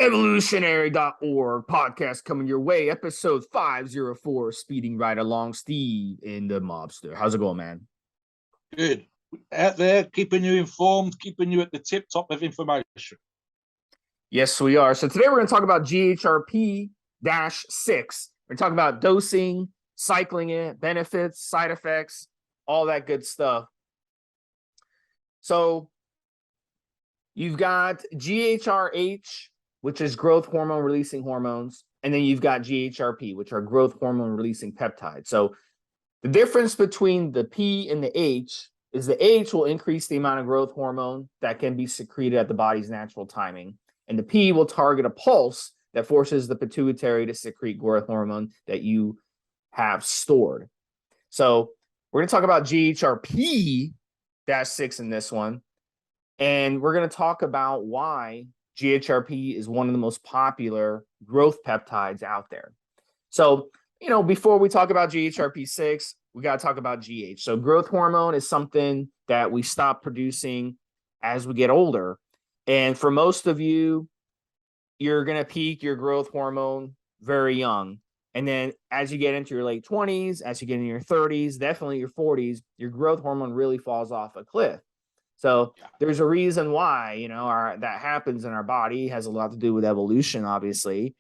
Evolutionary.org podcast coming your way, episode 504, speeding right along, Steve and the Mobster. How's it going, man? Good. Out there, keeping you informed, keeping you at the tip top of information. Yes, we are. So today we're going to talk about GHRP-6. We're talking about dosing, cycling it, benefits, side effects, all that good stuff. So you've got GHRH, which is growth hormone releasing hormones. And then you've got GHRP, which are growth hormone releasing peptides. So the difference between the P and the H is the H will increase the amount of growth hormone that can be secreted at the body's natural timing. And the P will target a pulse that forces the pituitary to secrete growth hormone that you have stored. So we're going to talk about GHRP-6 in this one. And we're going to talk about why GHRP is one of the most popular growth peptides out there. So, before we talk about GHRP-6, we got to talk about GH. So growth hormone is something that we stop producing as we get older. And for most of you, you're going to peak your growth hormone very young. And then as you get into your late 20s, as you get into your 30s, definitely your 40s, your growth hormone really falls off a cliff. So there's a reason why, that happens in our body. It has a lot to do with evolution, obviously.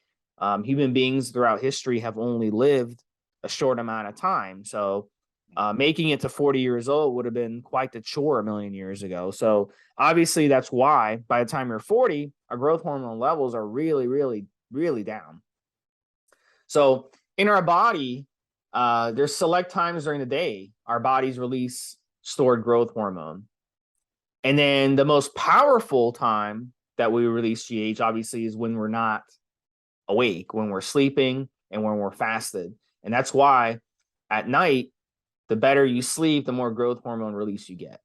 Human beings throughout history have only lived a short amount of time. So making it to 40 years old would have been quite the chore a million years ago. So obviously that's why by the time you're 40, our growth hormone levels are really, really, really down. So in our body, there's select times during the day our bodies release stored growth hormone. And then the most powerful time that we release GH, obviously, is when we're not awake, when we're sleeping and when we're fasted. And that's why at night, the better you sleep, the more growth hormone release you get.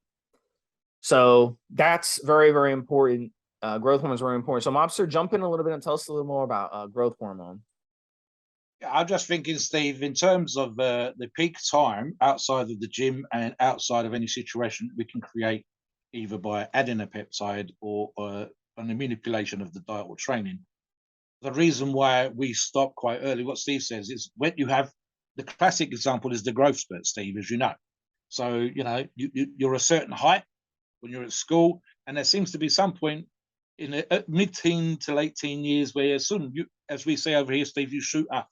So that's very, very important. Growth hormone is very important. So Mobster, jump in a little bit and tell us a little more about growth hormone. Yeah, I'm just thinking, Steve, in terms of the peak time outside of the gym and outside of any situation we can create, either by adding a peptide or a manipulation of the diet or training. The reason why we stop quite early, what Steve says, is when you have the classic example is the growth spurt, Steve, as you know. So, you're a certain height when you're at school, and there seems to be some point in the mid-teen to late-teen years where soon, as we say over here, Steve, you shoot up.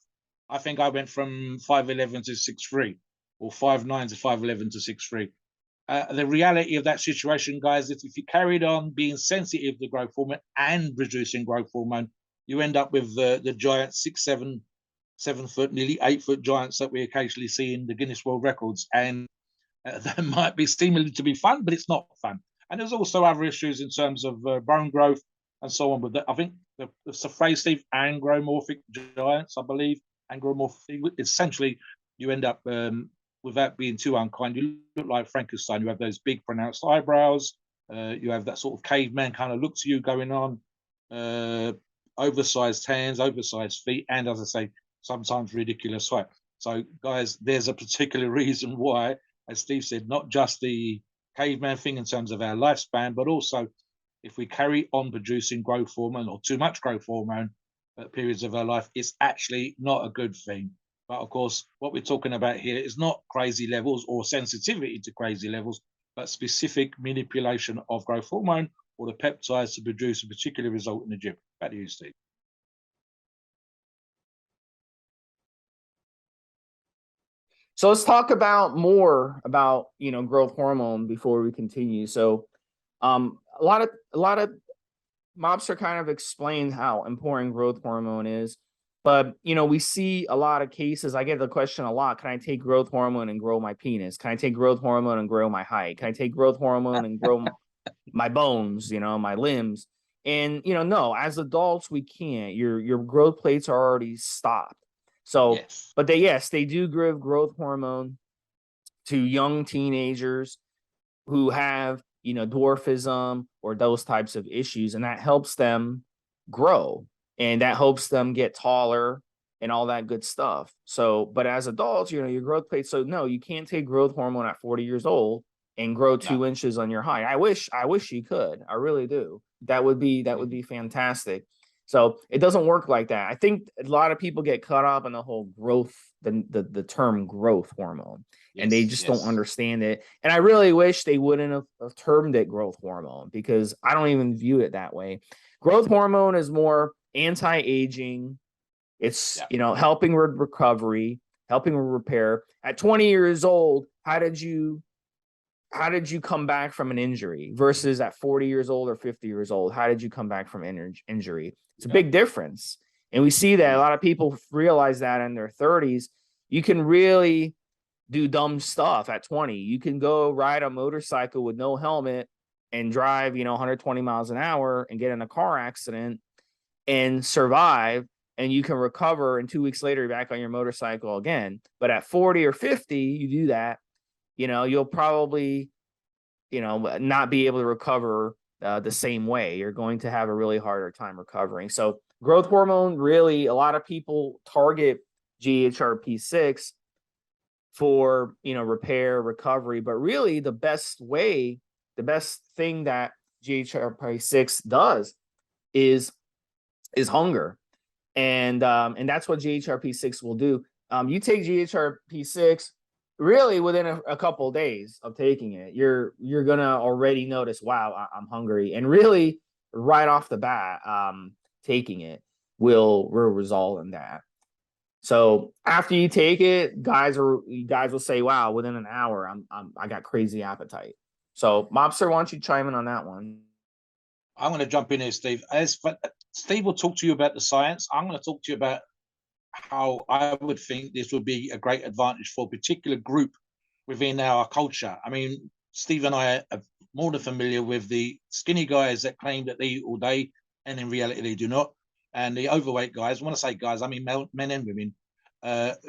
I think I went from 5'11" to 6'3", or 5'9" to 5'11" to 6'3". The reality of that situation, guys, is if you carried on being sensitive to growth hormone and reducing growth hormone, you end up with the giant 6, 7 foot, nearly 8 foot giants that we occasionally see in the Guinness World Records. And that might be seemingly to be fun, but it's not fun. And there's also other issues in terms of bone growth and so on. But I think it's the phrase, Steve, angromorphic giants, I believe. Angromorphic, essentially, you end up without being too unkind, you look like Frankenstein. You have those big, pronounced eyebrows. You have that sort of caveman kind of look to you going on. Oversized hands, oversized feet, and as I say, sometimes ridiculous height. So, guys, there's a particular reason why, as Steve said, not just the caveman thing in terms of our lifespan, but also if we carry on producing growth hormone or too much growth hormone at periods of our life, it's actually not a good thing. But of course, what we're talking about here is not crazy levels or sensitivity to crazy levels, but specific manipulation of growth hormone or the peptides to produce a particular result in the gym. Back to you, Steve. So let's talk about more about, growth hormone before we continue. So a lot of Mobster kind of explained how important growth hormone is. But, we see a lot of cases. I get the question a lot. Can I take growth hormone and grow my penis? Can I take growth hormone and grow my height? Can I take growth hormone and grow my bones, my limbs? And, no, as adults, we can't. Your growth plates are already stopped. So, yes. But they do give growth hormone to young teenagers who have, dwarfism or those types of issues. And that helps them grow. And that helps them get taller and all that good stuff. So, but as adults, your growth plates. So no, you can't take growth hormone at 40 years old and grow 2 inches on your height. I wish you could. I really do. That would be fantastic. So it doesn't work like that. I think a lot of people get caught up in the whole growth, the term growth hormone, and they Yes, just don't yes. understand it. And I really wish they wouldn't have termed it growth hormone, because I don't even view it that way. Growth hormone is more anti-aging. It's, Yeah. helping with recovery, helping with repair. At 20 years old, how did you come back from an injury versus at 40 years old or 50 years old? How did you come back from injury? It's a Yeah. big difference. And we see that a lot of people realize that in their 30s. You can really do dumb stuff at 20. You can go ride a motorcycle with no helmet and drive, 120 miles an hour and get in a car accident and survive. And you can recover, and 2 weeks later, you're back on your motorcycle again. But at 40 or 50, you do that, you'll probably, not be able to recover the same way. You're going to have a really harder time recovering. So growth hormone, really, a lot of people target GHRP-6 for, repair, recovery, but really the best thing that GHRP-6 does is hunger. And that's what GHRP-6 will do. You take GHRP-6 really within a couple of days of taking it, you're gonna already notice, wow, I'm hungry. And really, right off the bat, taking it will result in that. So after you take it, guys will say, wow, within an hour, I got crazy appetite. So Mobster, why don't you chime in on that one? I'm going to jump in here, Steve. Steve will talk to you about the science. I'm going to talk to you about how I would think this would be a great advantage for a particular group within our culture. I mean, Steve and I are more than familiar with the skinny guys that claim that they eat all day, and in reality they do not. And the overweight guys, when I say guys, I mean men and women,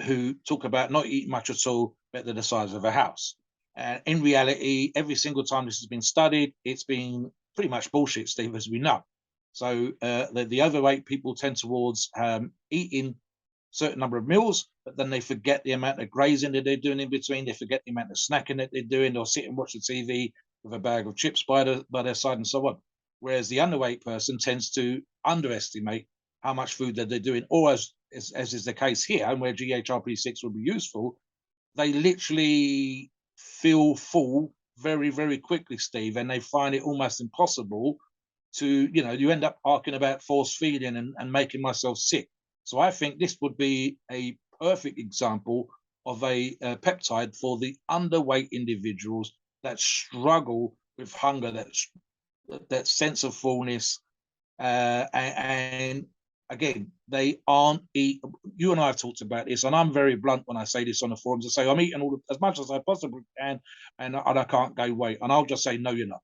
who talk about not eating much at all, but they're the size of a house. And in reality, every single time this has been studied, it's been pretty much bullshit, Steve, as we know. So the overweight people tend towards eating certain number of meals, but then they forget the amount of grazing that they're doing in between. They forget the amount of snacking that they're doing, or sit and watch the TV with a bag of chips by their side and so on. Whereas the underweight person tends to underestimate how much food that they're doing, or as is the case here, and where GHRP-6 will be useful, they literally feel full very, very quickly, Steve, and they find it almost impossible to, you end up talking about force feeding and making myself sick. So I think this would be a perfect example of a peptide for the underweight individuals that struggle with hunger, that sense of fullness, and again, they aren't eat. You and I have talked about this, and I'm very blunt when I say this on the forums. I say I'm eating as much as I possibly can, and I can't gain weight. And I'll just say, no, you're not.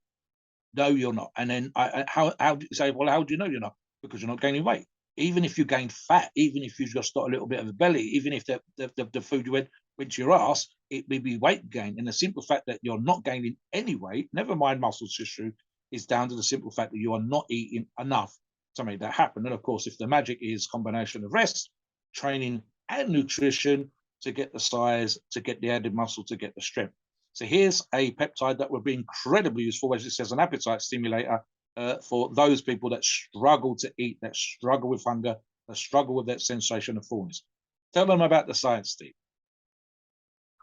No, you're not. And then how do you say, well, how do you know you're not? Because you're not gaining weight. Even if you gain fat, even if you've just got a little bit of a belly, even if the food you went to your ass, it may be weight gain. And the simple fact that you're not gaining any weight, never mind muscle tissue, is down to the simple fact that you are not eating enough to make that happen. And of course, if the magic is combination of rest, training, and nutrition to get the size, to get the added muscle, to get the strength. So here's a peptide that would be incredibly useful, as it says, an appetite stimulator for those people that struggle to eat, that struggle with hunger, that struggle with that sensation of fullness. Tell them about the science, Steve.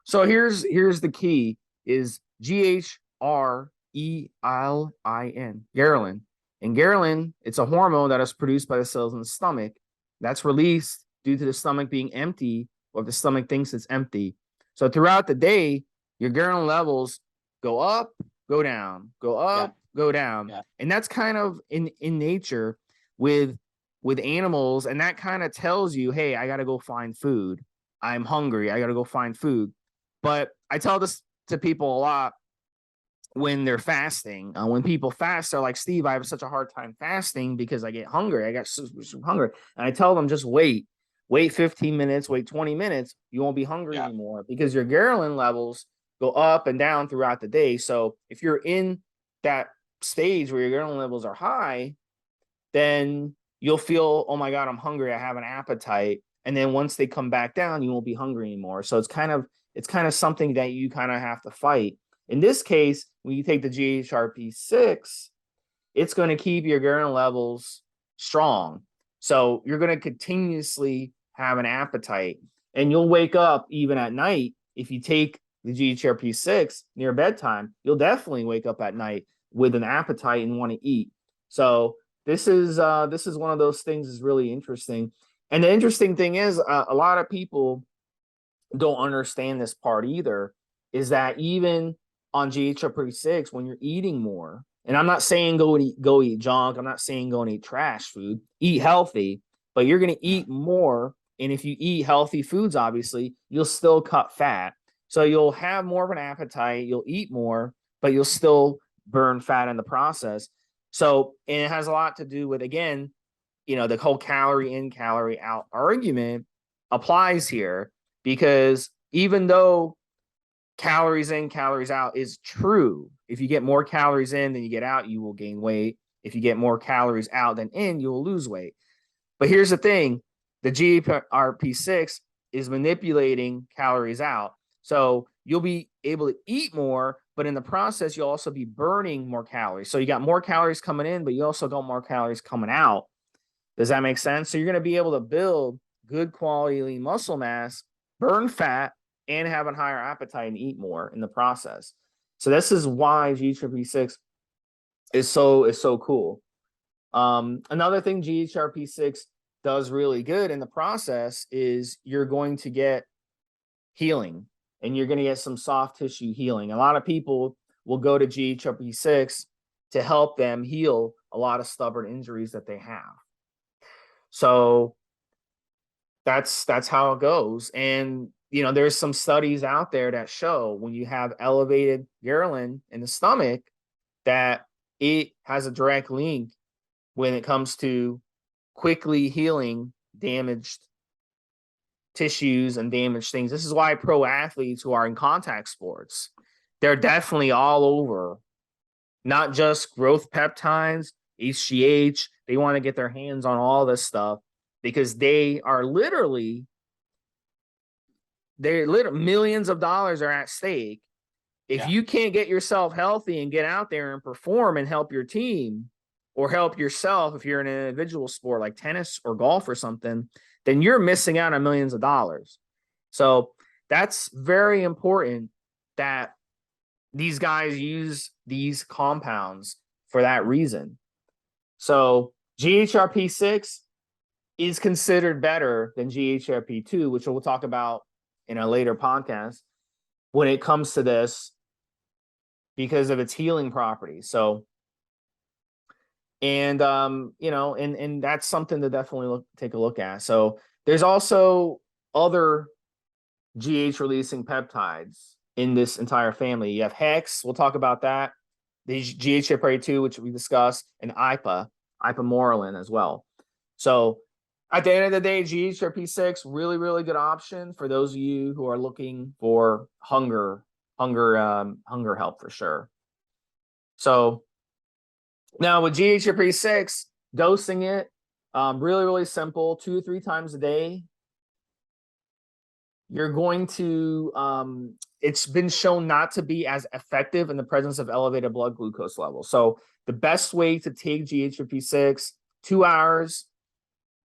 So here's the key is GHRELIN, ghrelin. And ghrelin, it's a hormone that is produced by the cells in the stomach that's released due to the stomach being empty, or if the stomach thinks it's empty. So throughout the day, your ghrelin levels go up, go down, go up, go down. Yeah. And that's kind of in nature with animals. And that kind of tells you, hey, I got to go find food. I'm hungry. I got to go find food. But I tell this to people a lot when they're fasting. When people fast, they're like, Steve, I have such a hard time fasting because I get hungry. I got so hungry. And I tell them, just wait 15 minutes, wait 20 minutes. You won't be hungry anymore, because your ghrelin levels go up and down throughout the day. So if you're in that stage where your ghrelin levels are high, then you'll feel, oh my God, I'm hungry. I have an appetite. And then once they come back down, you won't be hungry anymore. So it's kind of something that you kind of have to fight. In this case, when you take the GHRP-6, it's going to keep your ghrelin levels strong. So you're going to continuously have an appetite, and you'll wake up even at night. If you take the GHRP-6 near bedtime, you'll definitely wake up at night with an appetite and want to eat. So this is one of those things is really interesting. And the interesting thing is, a lot of people don't understand this part either, is that even on GHRP-6, when you're eating more, and I'm not saying go eat junk, I'm not saying go and eat trash food, eat healthy, but you're going to eat more. And if you eat healthy foods, obviously, you'll still cut fat. So you'll have more of an appetite, you'll eat more, but you'll still burn fat in the process. So, and it has a lot to do with, again, the whole calorie in, calorie out argument applies here, because even though calories in, calories out is true, if you get more calories in than you get out, you will gain weight. If you get more calories out than in, you will lose weight. But here's the thing, the GHRP-6 is manipulating calories out. So you'll be able to eat more, but in the process, you'll also be burning more calories. So you got more calories coming in, but you also got more calories coming out. Does that make sense? So you're going to be able to build good quality lean muscle mass, burn fat, and have a higher appetite and eat more in the process. So this is why GHRP-6 is so cool. Another thing GHRP-6 does really good in the process is you're going to get healing, and you're going to get some soft tissue healing. A lot of people will go to GHRP-6 to help them heal a lot of stubborn injuries that they have. So that's how it goes. And there's some studies out there that show when you have elevated ghrelin in the stomach, that it has a direct link when it comes to quickly healing damaged tissues and damaged things. This is why pro athletes who are in contact sports, they're definitely all over, not just growth peptides, HGH. They want to get their hands on all this stuff, because they are literally millions of dollars are at stake. If you can't get yourself healthy and get out there and perform and help your team, or help yourself if you're in an individual sport like tennis or golf or something, then you're missing out on millions of dollars. So that's very important that these guys use these compounds for that reason. So GHRP-6 is considered better than GHRP-2, which we'll talk about in a later podcast when it comes to this, because of its healing properties. So, and and that's something to definitely take a look at. So there's also other GH releasing peptides in this entire family. You have Hex, we'll talk about that. The GHRP2, which we discussed, and ipamorelin as well. So at the end of the day, GHRP-6, really, really good option for those of you who are looking for hunger help for sure. So now with GHRP-6, dosing it, really, really simple, 2 to 3 times a day. You're going to, it's been shown not to be as effective in the presence of elevated blood glucose levels. So the best way to take GHRP-6, 2 hours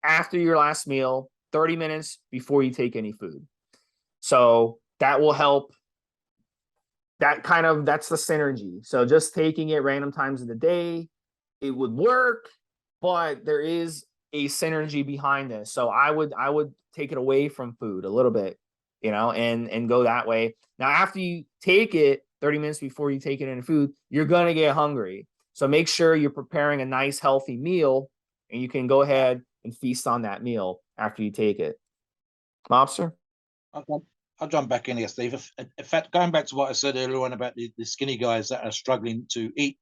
after your last meal, 30 minutes before you take any food. So that will help. That's the synergy. So just taking it random times of the day, it would work, but there is a synergy behind this. So I would take it away from food a little bit, and go that way. Now, after you take it 30 minutes before you take it in food, you're going to get hungry. So make sure you're preparing a nice, healthy meal, and you can go ahead and feast on that meal after you take it. Mobster? I'll jump back in here, Steve. In fact, going back to what I said earlier on about the skinny guys that are struggling to eat,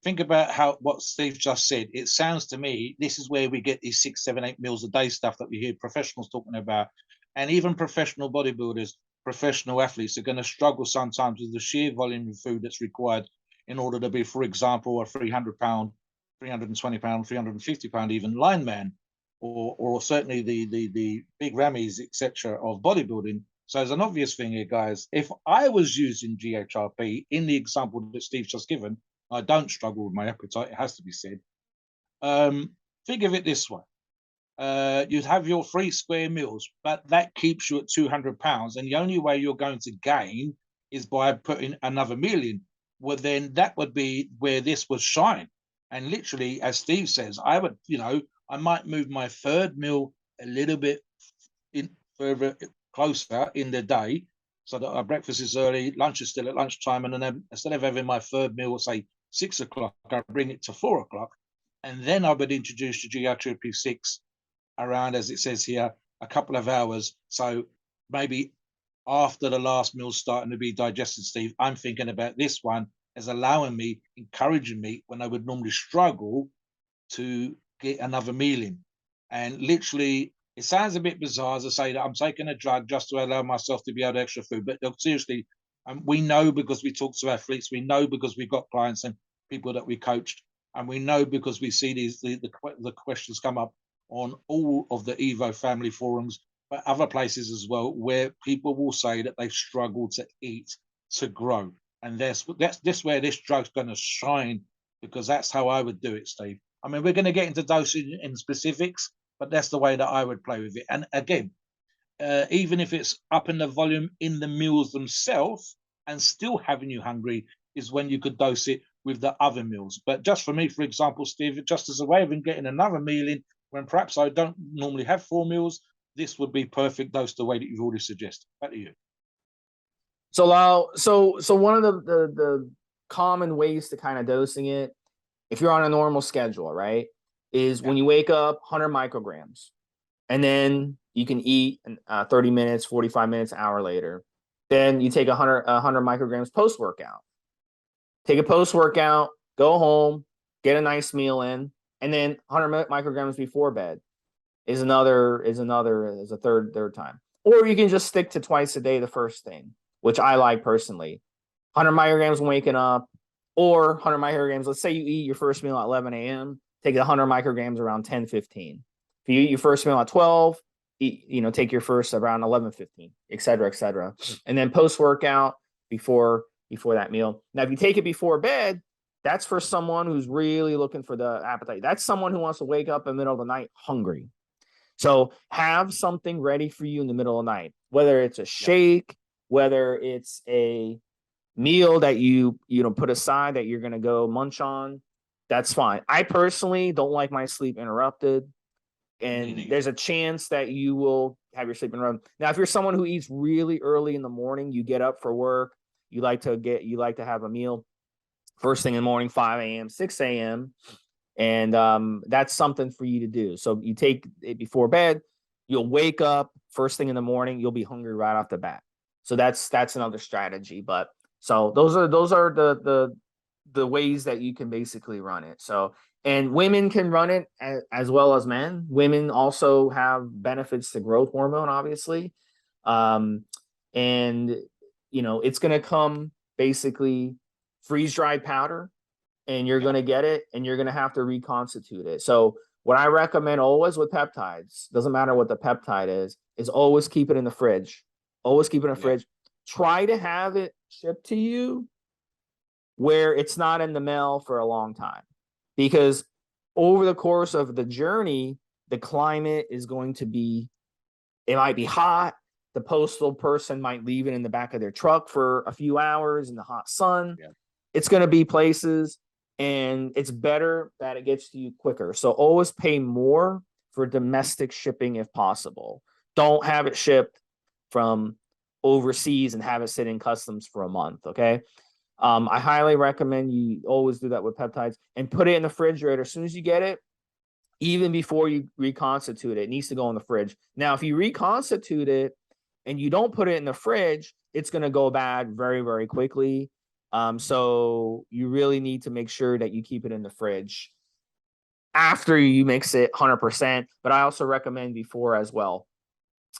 think about what Steve just said. It sounds to me, this is where we get these 6, 7, 8 meals a day stuff that we hear professionals talking about. And even professional bodybuilders, professional athletes are going to struggle sometimes with the sheer volume of food that's required in order to be, for example, a 300-pound, 320-pound, 350-pound even lineman, or certainly the big Rammies, etc. of bodybuilding. So there's an obvious thing here, guys. If I was using GHRP in the example that Steve's just given, I don't struggle with my appetite, it has to be said. Think of it this way. you'd have your 3 square meals, but that keeps you at £200. And the only way you're going to gain is by putting another meal in. Well, then that would be where this would shine. And literally, as Steve says, I would, I might move my third meal a little bit in further closer in the day, so that our breakfast is early, lunch is still at lunchtime, and then instead of having my third meal, say 6 o'clock, I bring it to 4 o'clock, and then I would introduce the GHRP-6 around, as it says here, a couple of hours. So maybe after the last meal's starting to be digested, Steve, I'm thinking about this one as allowing me, encouraging me when I would normally struggle to get another meal in. And literally, it sounds a bit bizarre as I say that I'm taking a drug just to allow myself to be able to extra food. But seriously, we know because we talk to athletes, we know because we've got clients and people that we coached, and we know because we see the questions come up on all of the Evo family forums, but other places as well, where people will say that they've struggled to eat to grow. And that's where this drug's going to shine, because that's how I would do it, Steve. I mean, we're going to get into dosing in specifics, but that's the way that I would play with it. And again, even if it's up in the volume in the meals themselves and still having you hungry, is when you could dose it with the other meals. But just for me, for example, Steve, just as a way of getting another meal in when perhaps I don't normally have 4 meals, this would be perfect dose the way that you've already suggested. Back to you. So Lau, so one of the common ways to kind of dosing it, if you're on a normal schedule, right, is when you wake up, 100 micrograms, and then you can eat 30 minutes, 45 minutes, hour later. Then you take 100 micrograms post-workout. Take a post-workout, go home, get a nice meal in, and then 100 micrograms before bed is a third time. Or you can just stick to twice a day, the first thing, which I like personally. 100 micrograms when waking up, or 100 micrograms. Let's say you eat your first meal at 11 a.m. Take 100 micrograms around 10:15. If you eat your first meal at 12, take your first around 11:15, et cetera, and then post-workout before that meal. Now, if you take it before bed, that's for someone who's really looking for the appetite. That's someone who wants to wake up in the middle of the night hungry. So have something ready for you in the middle of the night, whether it's a shake, whether it's a meal that you put aside that you're going to go munch on. That's fine. I personally don't like my sleep interrupted, and there's a chance that you will have your sleep interrupted. Now, if you're someone who eats really early in the morning, you get up for work, you like to have a meal first thing in the morning, 5 a.m., 6 a.m., and that's something for you to do. So you take it before bed, you'll wake up first thing in the morning, you'll be hungry right off the bat. So that's another strategy. But so those are the ways that you can basically run it. So, and women can run it as well as men. Women also have benefits to growth hormone, obviously. And it's going to come basically freeze-dried powder, and you're going to get it, and you're going to have to reconstitute it. So what I recommend always with peptides, doesn't matter what the peptide is always keep it in the fridge. Always keep it in the fridge. Try to have it shipped to you where it's not in the mail for a long time, because over the course of the journey, the climate is going to be, it might be hot. The postal person might leave it in the back of their truck for a few hours in the hot sun. It's going to be places, and it's better that it gets to you quicker. So always pay more for domestic shipping if possible. Don't have it shipped from overseas and have it sit in customs for a month. Okay. I highly recommend you always do that with peptides, and put it in the refrigerator as soon as you get it. Even before you reconstitute it, it needs to go in the fridge. Now, if you reconstitute it and you don't put it in the fridge, it's going to go bad very, very quickly. So you really need to make sure that you keep it in the fridge after you mix it 100%. But I also recommend before as well.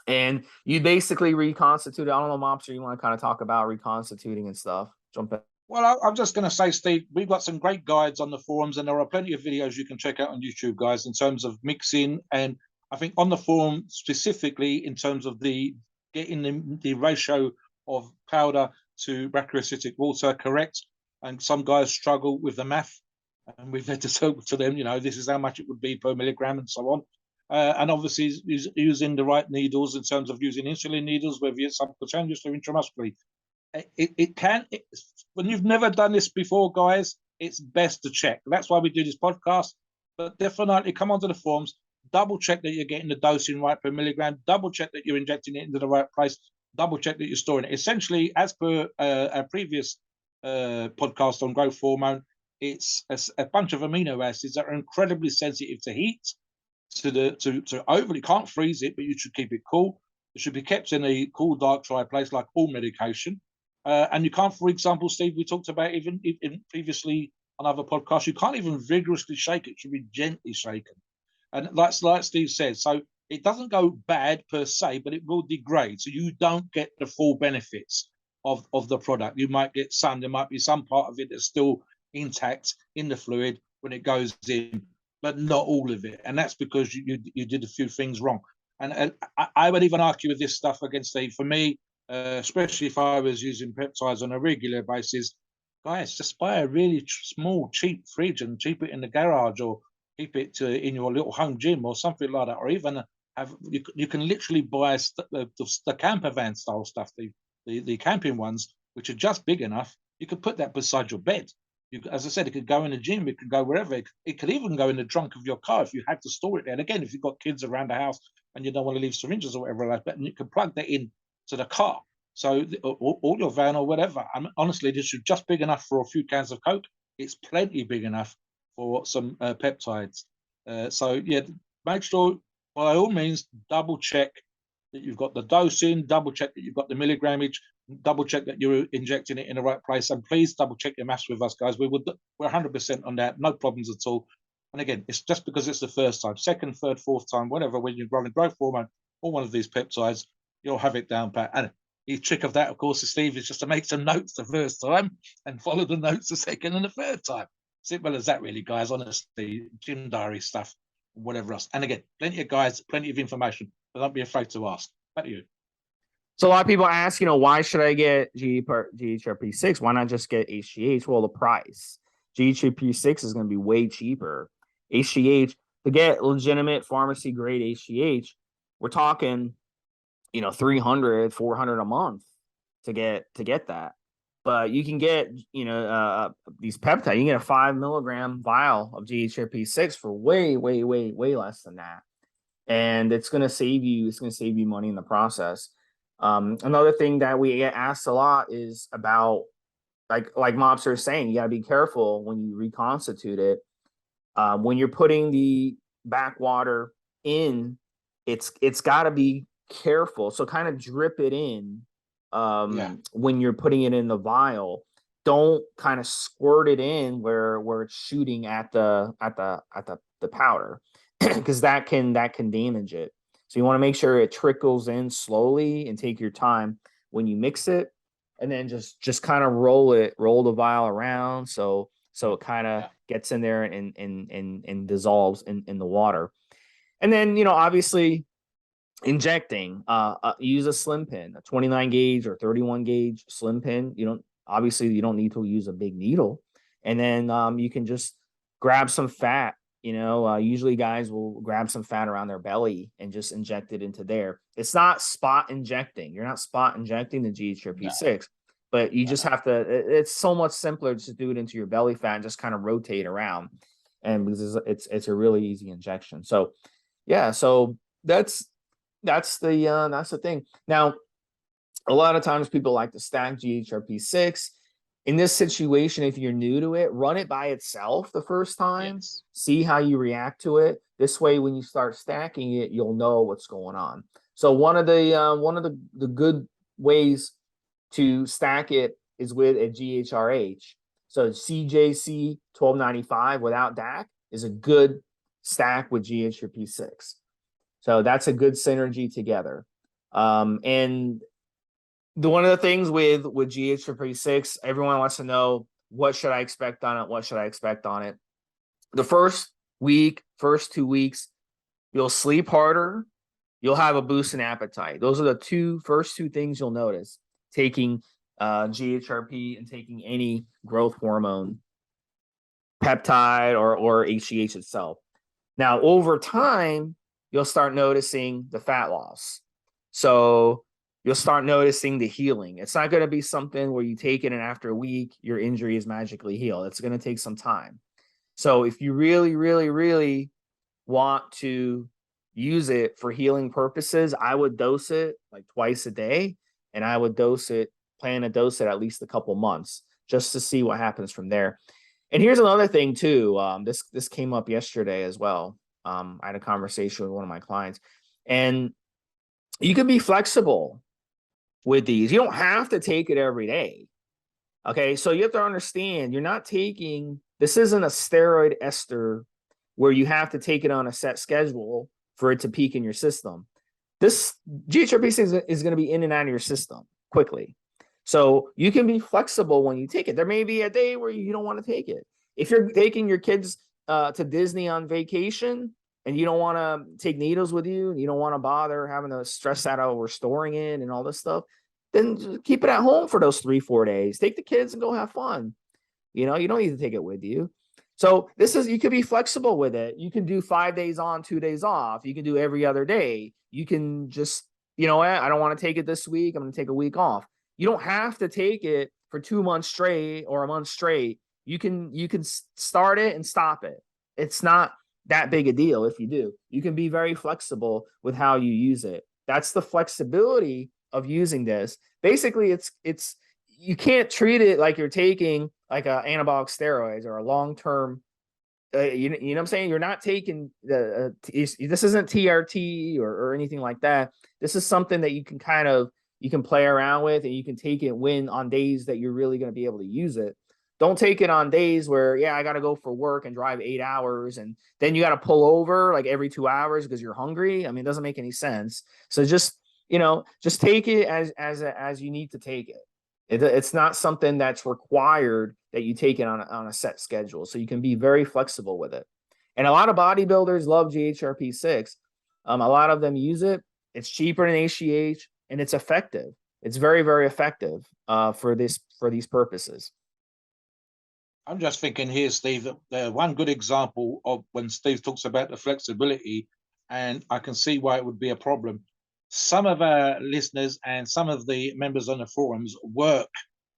And you basically reconstitute it. I don't know, Mobster, you want to kind of talk about reconstituting and stuff? Jump in. Well, I'm just going to say, Steve, we've got some great guides on the forums, and there are plenty of videos you can check out on YouTube, guys, in terms of mixing. And I think on the forum specifically, in terms of getting the ratio of powder to bacteriocytic water correct. And some guys struggle with the math, and we've had to talk to them, this is how much it would be per milligram and so on. and obviously using the right needles in terms of using insulin needles, whether it's subcutaneous or intramuscularly. When you've never done this before, guys, it's best to check. That's why we do this podcast. But definitely come onto the forums, double check that you're getting the dosing right per milligram, double check that you're injecting it into the right place, double check that you're storing it. Essentially, as per our previous podcast on growth hormone, it's a bunch of amino acids that are incredibly sensitive to heat, to overly, can't freeze it, but you should keep it cool. It should be kept in a cool, dark, dry place like all medication. And you can't, for example, Steve, we talked about even previously on other podcasts, you can't even vigorously shake it. It should be gently shaken. And that's like Steve says. So it doesn't go bad per se, but it will degrade. So you don't get the full benefits of the product. You might get some, there might be some part of it that's still intact in the fluid when it goes in, but not all of it. And that's because you did a few things wrong. And I would even argue with this stuff against Steve. For me, especially if I was using peptides on a regular basis, guys, just buy a really small, cheap fridge and keep it in the garage, or keep it in your little home gym or something like that. Or even you can literally buy the camper van style stuff, the camping ones, which are just big enough. You could put that beside your bed. As I said, it could go in the gym, it could go wherever. It could even go in the trunk of your car if you had to store it there. And again, if you've got kids around the house and you don't want to leave syringes or whatever like that, and you can plug that in to the car. So, or your van or whatever. I mean, honestly, this is just big enough for a few cans of Coke. It's plenty big enough for some peptides. So, yeah, make sure, by all means, double check that you've got the dosing, double check that you've got the milligramage, double check that you're injecting it in the right place, and please double check your maths with us, guys. We're 100% on that, no problems at all. And again, it's just because it's the first time, second, third, fourth time, whatever, when you're running growth hormone or one of these peptides, you'll have it down pat. And the trick of that, of course, Steve, is just to make some notes the first time and follow the notes the second and the third time. Simple as that, really, guys. Honestly, gym diary stuff, whatever else. And again, plenty of guys, plenty of information, but don't be afraid to ask. Back to you. So a lot of people ask, why should I get GHRP-6? Why not just get HGH? Well, the price. GHRP-6 is going to be way cheaper. HGH, to get legitimate pharmacy grade HGH, we're talking, $300, $400 a month to get that. But you can get, these peptides. You can get a 5 milligram vial of GHRP-6 for way, way, way, way less than that. And it's going to save you money in the process. Another thing that we get asked a lot is about, like Mobster is saying, you got to be careful when you reconstitute it. When you're putting the backwater in, it's got to be careful. So kind of drip it in when you're putting it in the vial. Don't kind of squirt it in where it's shooting at the powder, because that can damage it. So you want to make sure it trickles in slowly and take your time when you mix it, and then just kind of roll the vial around so it kind of gets in there and dissolves in the water. And then, obviously injecting, use a slim pin, a 29 gauge or 31 gauge slim pin. You don't need to use a big needle. And then you can just grab some fat. Usually guys will grab some fat around their belly and just inject it into there. It's not spot injecting. You're not spot injecting the GHRP-6, but you just have to, it's so much simpler to do it into your belly fat and just kind of rotate around. And because it's a really easy injection. So yeah, so that's the thing. Now, a lot of times people like to stack GHRP-6. In this situation, if you're new to it, run it by itself the first time. Yes. See how you react to it. This way, when you start stacking it, you'll know what's going on. So one of the good ways to stack it is with a GHRH. So CJC 1295 without DAC is a good stack with GHRP-6. So that's a good synergy together. And one of the things with GHRP-6, everyone wants to know, what should I expect on it? What should I expect on it? The first 2 weeks, you'll sleep harder. You'll have a boost in appetite. Those are the first two things you'll notice taking GHRP and taking any growth hormone, peptide or HGH itself. Now, over time, you'll start noticing the fat loss. So you'll start noticing the healing. It's not going to be something where you take it and after a week, your injury is magically healed. It's going to take some time. So if you really, really, really want to use it for healing purposes, I would dose it like twice a day, and I would plan to dose it at least a couple months just to see what happens from there. And here's another thing too. This came up yesterday as well. I had a conversation with one of my clients, and you can be flexible with these. You don't have to take it every day. Okay, so you have to understand you're not taking, this isn't a steroid ester where you have to take it on a set schedule for it to peak in your system. This GHRP-6 is going to be in and out of your system quickly. So you can be flexible when you take it. There may be a day where you don't want to take it. If you're taking your kids to Disney on vacation and you don't want to take needles with you, and you don't want to bother having to stress out over storing it and all this stuff, then just keep it at home for those 3-4 days. Take the kids and go have fun. You know, you don't need to take it with you. So this is, you could be flexible with it. You can do 5 days on, 2 days off. You can do every other day. You can just, you know what, I don't want to take it this week. I'm going to take a week off. You don't have to take it for 2 months straight or a month straight. You can start it and stop it. It's not that big a deal if you do. You can be very flexible with how you use it. That's the flexibility of using this. Basically, it's you can't treat it like you're taking like a anabolic steroids or a long-term, you know what I'm saying? You're not taking this isn't TRT or anything like that. This is something that you can you can play around with, and you can take it when on days that you're really going to be able to use it. Don't take it on days where, yeah, I got to go for work and drive 8 hours, and then you got to pull over like every 2 hours because you're hungry. I mean, it doesn't make any sense. So just take it as you need to take it. It's not something that's required that you take it on a set schedule. So you can be very flexible with it. And a lot of bodybuilders love GHRP-6. A lot of them use it. It's cheaper than HGH, and it's effective. It's very, very effective for these purposes. I'm just thinking here, Steve, that one good example of when Steve talks about the flexibility, and I can see why it would be a problem. Some of our listeners and some of the members on the forums work.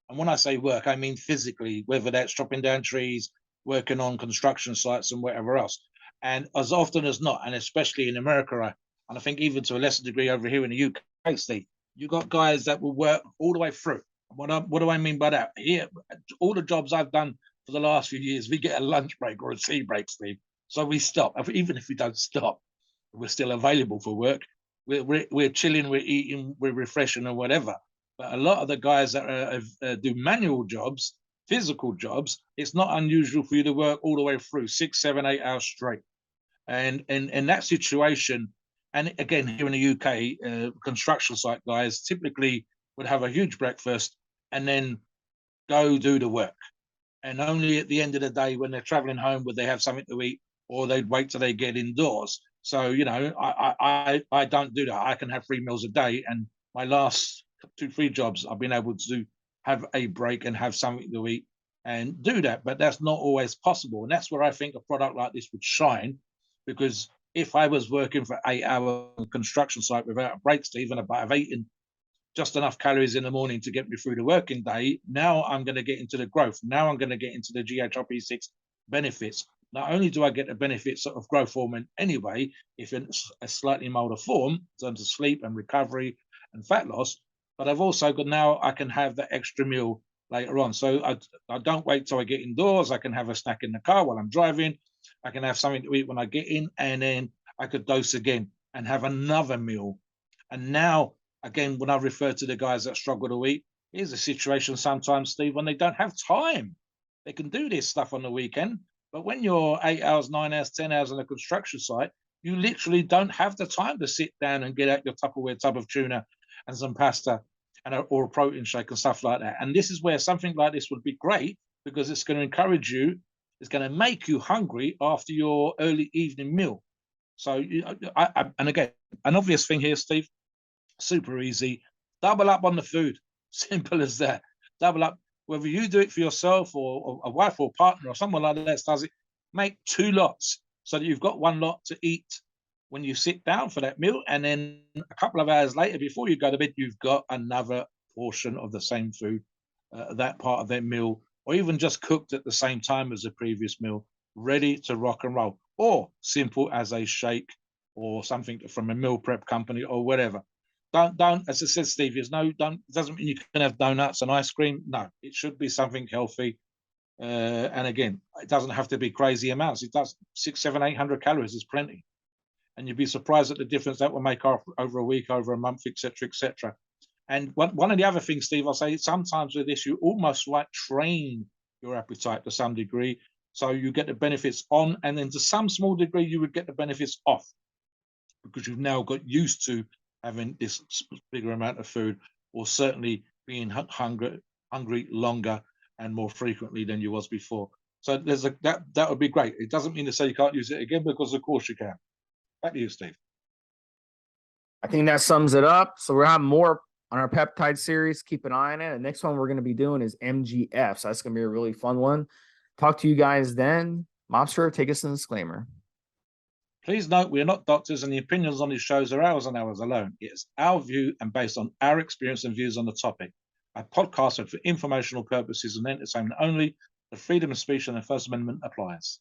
And when I say work, I mean physically, whether that's chopping down trees, working on construction sites and whatever else. And as often as not, and especially in America, and I think even to a lesser degree over here in the UK, Steve, you got guys that will work all the way through. What do I mean by that? Here, all the jobs I've done for the last few years, we get a lunch break or a tea break, Steve. So we stop. Even if we don't stop, we're still available for work. We're chilling, we're eating, we're refreshing or whatever. But a lot of the guys that do manual jobs, physical jobs, it's not unusual for you to work all the way through 6, 7, 8 hours straight. And in that situation, and again, here in the UK, construction site guys typically would have a huge breakfast and then go do the work. And only at the end of the day, when they're traveling home, would they have something to eat, or they'd wait till they get indoors. So, you know, I don't do that. I can have 3 meals a day. And my last 2-3 jobs, I've been able to have a break and have something to eat and do that. But that's not always possible. And that's where I think a product like this would shine, because if I was working for 8 hours on a construction site without a break, Steve, and I've eaten just enough calories in the morning to get me through the working day, now I'm going to get into the growth. Now I'm going to get into the GHRP-6 benefits. Not only do I get the benefits of growth hormone anyway, if in a slightly milder form in terms of sleep and recovery and fat loss, but I've also got, now I can have that extra meal later on. So I don't wait till I get indoors. I can have a snack in the car while I'm driving. I can have something to eat when I get in, and then I could dose again and have another meal. And now, again, when I refer to the guys that struggle to eat, here's a situation sometimes, Steve, when they don't have time. They can do this stuff on the weekend, but when you're 8 hours, 9 hours, 10 hours on a construction site, you literally don't have the time to sit down and get out your Tupperware tub of tuna and some pasta or a protein shake and stuff like that. And this is where something like this would be great, because it's going to encourage you, it's going to make you hungry after your early evening meal. So, and again, an obvious thing here, Steve, super easy. Double up on the food. Simple as that. Double up. Whether you do it for yourself or a wife or partner or someone like that does it, make 2 lots so that you've got 1 lot to eat when you sit down for that meal, and then a couple of hours later, before you go to bed, you've got another portion of the same food, that part of their meal, or even just cooked at the same time as the previous meal, ready to rock and roll, or simple as a shake or something from a meal prep company or whatever. Don't, as I said, Steve, there's no, don't, doesn't mean you can have donuts and ice cream. No, it should be something healthy. And again, it doesn't have to be crazy amounts. It does 600, 700, 800 calories is plenty. And you'd be surprised at the difference that will make over a week, over a month, etc., etc. And one of the other things, Steve, I'll say, sometimes with this, you almost like train your appetite to some degree. So you get the benefits on, and then to some small degree, you would get the benefits off, because you've now got used to having this bigger amount of food, or certainly being hungry longer and more frequently than you was before. So there's that would be great. It doesn't mean to say you can't use it again, because of course you can. Back to you, Steve. I think that sums it up. So we're having more on our peptide series. Keep an eye on it. The next one we're going to be doing is MGF. So that's going to be a really fun one. Talk to you guys then. Mobster, take us in the disclaimer. Please note, we are not doctors, and the opinions on these shows are ours and ours alone. It is our view and based on our experience and views on the topic. Our podcast are for informational purposes and entertainment only. The freedom of speech and the First Amendment applies.